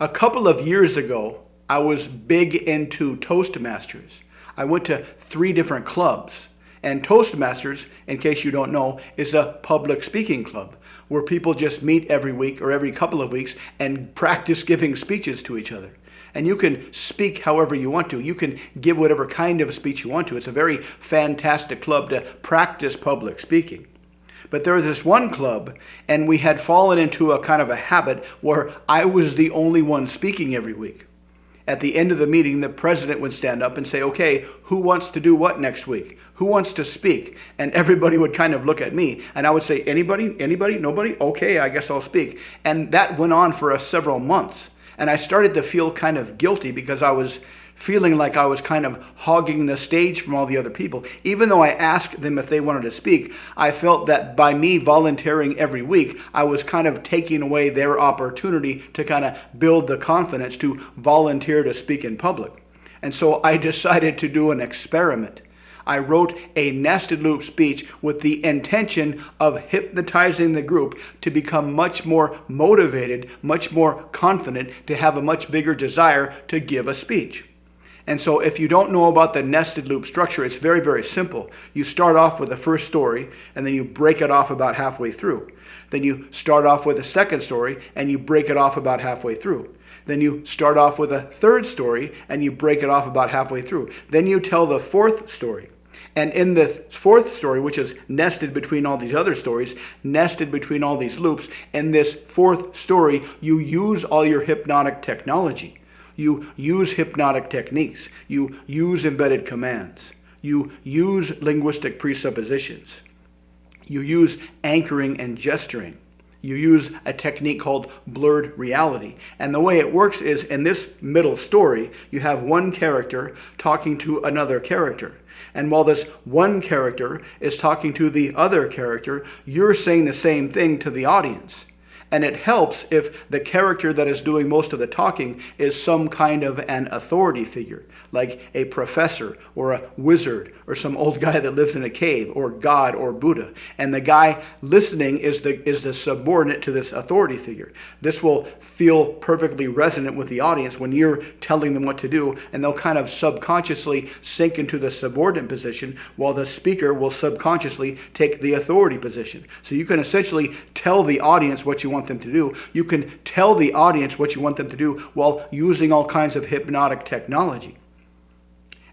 A couple of years ago, I was big into Toastmasters. I went to 3 different clubs. And Toastmasters, in case you don't know, is a public speaking club where people just meet every week or every couple of weeks and practice giving speeches to each other. And you can speak however you want to. You can give whatever kind of speech you want to. It's a very fantastic club to practice public speaking. But there was this one club, and we had fallen into a kind of a habit where I was the only one speaking every week. At the end of the meeting, the president would stand up and say, okay, who wants to do what next week? Who wants to speak? And everybody would kind of look at me, and I would say, anybody? Anybody? Nobody? Okay, I guess I'll speak. And that went on for several months. And I started to feel kind of guilty because I was feeling like I was kind of hogging the stage from all the other people. Even though I asked them if they wanted to speak, I felt that by me volunteering every week, I was kind of taking away their opportunity to kind of build the confidence to volunteer to speak in public. And so I decided to do an experiment. I wrote a nested loop speech with the intention of hypnotizing the group to become much more motivated, much more confident, to have a much bigger desire to give a speech. And so if you don't know about the nested loop structure, it's very, very simple. You start off with the first story, and then you break it off about halfway through. Then you start off with a second story, and you break it off about halfway through. Then you start off with a third story, and you break it off about halfway through. Then you tell the fourth story. And in the fourth story, which is nested between all these other stories, nested between all these loops, in this fourth story, you use all your hypnotic technology. You use hypnotic techniques. You use embedded commands. You use linguistic presuppositions. You use anchoring and gesturing. You use a technique called blurred reality. And the way it works is, in this middle story, you have one character talking to another character. And while this one character is talking to the other character, you're saying the same thing to the audience. And it helps if the character that is doing most of the talking is some kind of an authority figure, like a professor or a wizard or some old guy that lives in a cave, or God or Buddha. And the guy listening is the subordinate to this authority figure. This will feel perfectly resonant with the audience when you're telling them what to do, and they'll kind of subconsciously sink into the subordinate position, while the speaker will subconsciously take the authority position. So you can essentially tell the audience what you want them to do. You can tell the audience what you want them to do while using all kinds of hypnotic technology.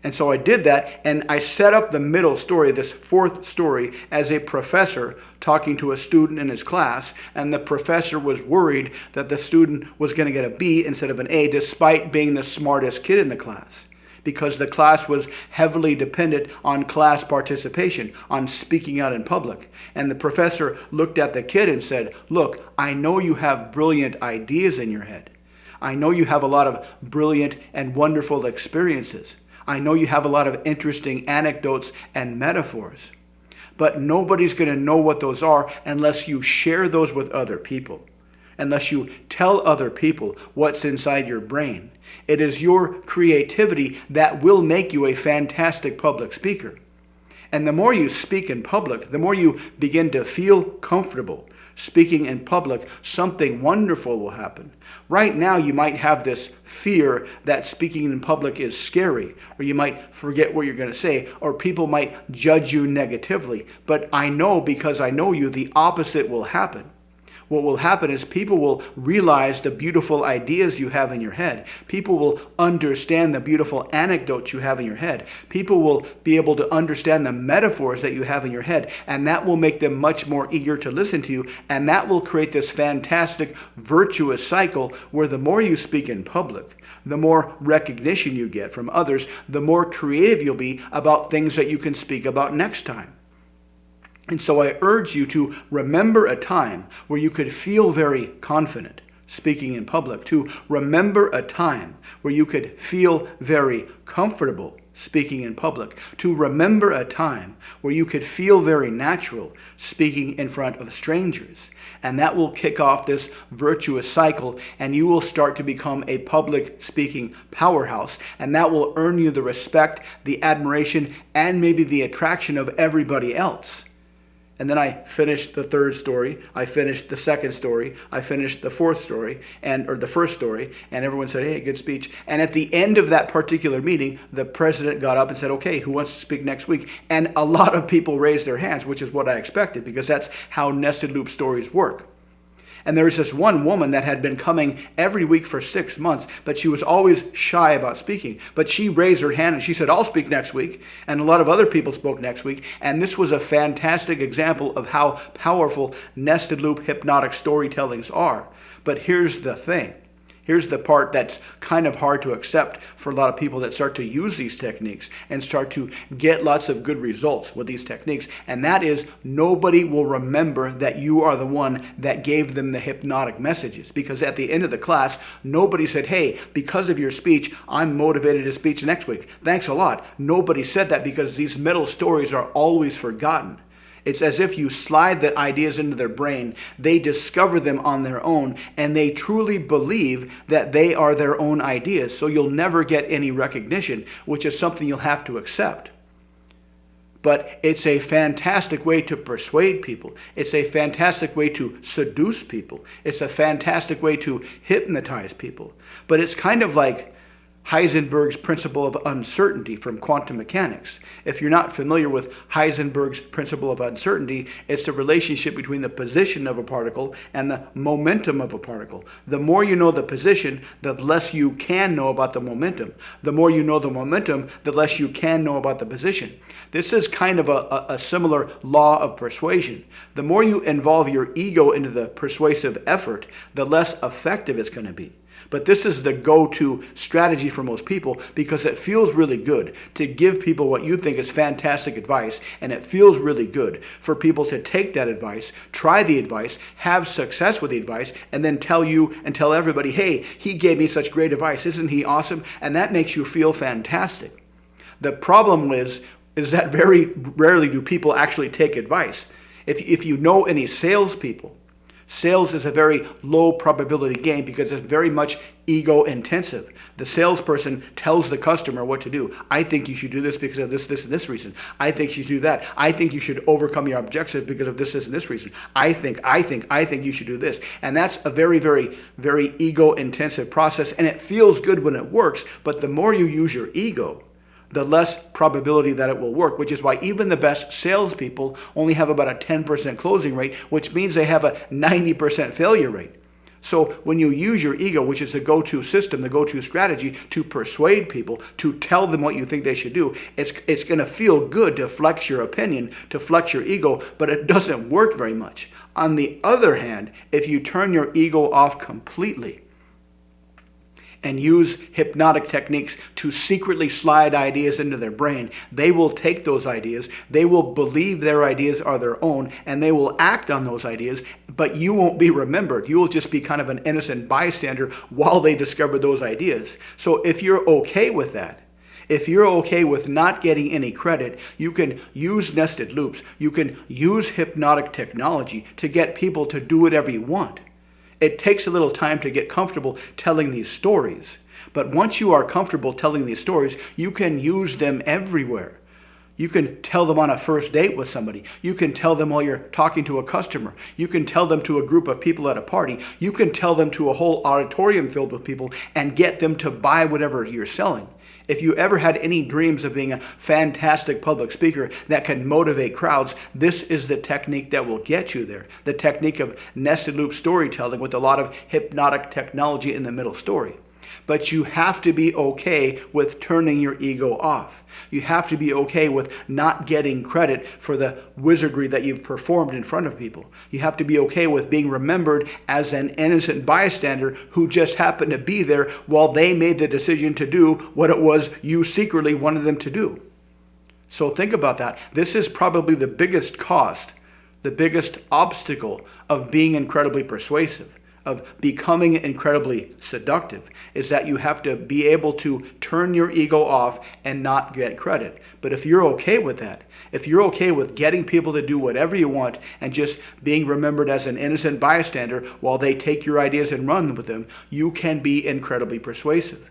And so I did that, and I set up the middle story, this fourth story, as a professor talking to a student in his class, and the professor was worried that the student was going to get a B instead of an A, despite being the smartest kid in the class, because the class was heavily dependent on class participation, on speaking out in public. And the professor looked at the kid and said, look, I know you have brilliant ideas in your head. I know you have a lot of brilliant and wonderful experiences. I know you have a lot of interesting anecdotes and metaphors. But nobody's going to know what those are unless you share those with other people, unless you tell other people what's inside your brain. It is your creativity that will make you a fantastic public speaker. And the more you speak in public, the more you begin to feel comfortable speaking in public, something wonderful will happen. Right now, you might have this fear that speaking in public is scary, or you might forget what you're going to say, or people might judge you negatively. But I know, because I know you, the opposite will happen. What will happen is people will realize the beautiful ideas you have in your head. People will understand the beautiful anecdotes you have in your head. People will be able to understand the metaphors that you have in your head, and that will make them much more eager to listen to you, and that will create this fantastic virtuous cycle where the more you speak in public, the more recognition you get from others, the more creative you'll be about things that you can speak about next time. And so I urge you to remember a time where you could feel very confident speaking in public, to remember a time where you could feel very comfortable speaking in public, to remember a time where you could feel very natural speaking in front of strangers. And that will kick off this virtuous cycle, and you will start to become a public speaking powerhouse. And that will earn you the respect, the admiration, and maybe the attraction of everybody else. And then I finished the third story, I finished the second story, I finished the fourth story, or the first story, and everyone said, hey, good speech. And at the end of that particular meeting, the president got up and said, okay, who wants to speak next week? And a lot of people raised their hands, which is what I expected, because that's how nested loop stories work. And there was this one woman that had been coming every week for 6 months, but she was always shy about speaking. But she raised her hand and she said, I'll speak next week. And a lot of other people spoke next week. And this was a fantastic example of how powerful nested loop hypnotic storytellings are. But here's the thing. Here's the part that's kind of hard to accept for a lot of people that start to use these techniques and start to get lots of good results with these techniques. And that is, nobody will remember that you are the one that gave them the hypnotic messages. Because at the end of the class, nobody said, hey, because of your speech, I'm motivated to speak next week. Thanks a lot. Nobody said that, because these middle stories are always forgotten. It's as if you slide the ideas into their brain, they discover them on their own, and they truly believe that they are their own ideas. So you'll never get any recognition, which is something you'll have to accept. But it's a fantastic way to persuade people. It's a fantastic way to seduce people. It's a fantastic way to hypnotize people. But it's kind of like Heisenberg's principle of uncertainty from quantum mechanics. If you're not familiar with Heisenberg's principle of uncertainty, it's the relationship between the position of a particle and the momentum of a particle. The more you know the position, the less you can know about the momentum. The more you know the momentum, the less you can know about the position. This is kind of a similar law of persuasion. The more you involve your ego into the persuasive effort, the less effective it's going to be. But this is the go-to strategy for most people, because it feels really good to give people what you think is fantastic advice, and it feels really good for people to take that advice, try the advice, have success with the advice, and then tell you and tell everybody, hey, he gave me such great advice, isn't he awesome? And that makes you feel fantastic. The problem is that very rarely do people actually take advice. If you know any salespeople, sales is a very low probability game because it's very much ego intensive. The salesperson tells the customer what to do. I think you should do this because of this, and this reason. I think you should do that. I think you should overcome your objectives because of this, and this reason. I think you should do this. And that's a very, very, very ego intensive process. And it feels good when it works. But the more you use your ego, the less probability that it will work, which is why even the best salespeople only have about a 10% closing rate, which means they have a 90% failure rate. So when you use your ego, which is the go-to system, the go-to strategy to persuade people, to tell them what you think they should do, it's going to feel good to flex your opinion, to flex your ego, but it doesn't work very much. On the other hand, if you turn your ego off completely, and use hypnotic techniques to secretly slide ideas into their brain, they will take those ideas, they will believe their ideas are their own, and they will act on those ideas, but you won't be remembered. You will just be kind of an innocent bystander while they discover those ideas. So if you're okay with that, if you're okay with not getting any credit, you can use nested loops, you can use hypnotic technology to get people to do whatever you want. It takes a little time to get comfortable telling these stories. But once you are comfortable telling these stories, you can use them everywhere. You can tell them on a first date with somebody. You can tell them while you're talking to a customer. You can tell them to a group of people at a party. You can tell them to a whole auditorium filled with people and get them to buy whatever you're selling. If you ever had any dreams of being a fantastic public speaker that can motivate crowds, this is the technique that will get you there. The technique of nested loop storytelling with a lot of hypnotic technology in the middle story. But you have to be okay with turning your ego off. You have to be okay with not getting credit for the wizardry that you've performed in front of people. You have to be okay with being remembered as an innocent bystander who just happened to be there while they made the decision to do what it was you secretly wanted them to do. So think about that. This is probably the biggest cost, the biggest obstacle of being incredibly persuasive, of becoming incredibly seductive, is that you have to be able to turn your ego off and not get credit. But if you're okay with that, if you're okay with getting people to do whatever you want and just being remembered as an innocent bystander while they take your ideas and run with them, you can be incredibly persuasive.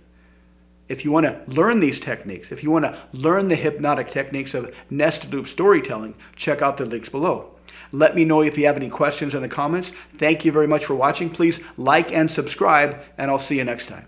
If you want to learn these techniques, if you want to learn the hypnotic techniques of nested loop storytelling, check out the links below. Let me know if you have any questions in the comments. Thank you very much for watching. Please like and subscribe, and I'll see you next time.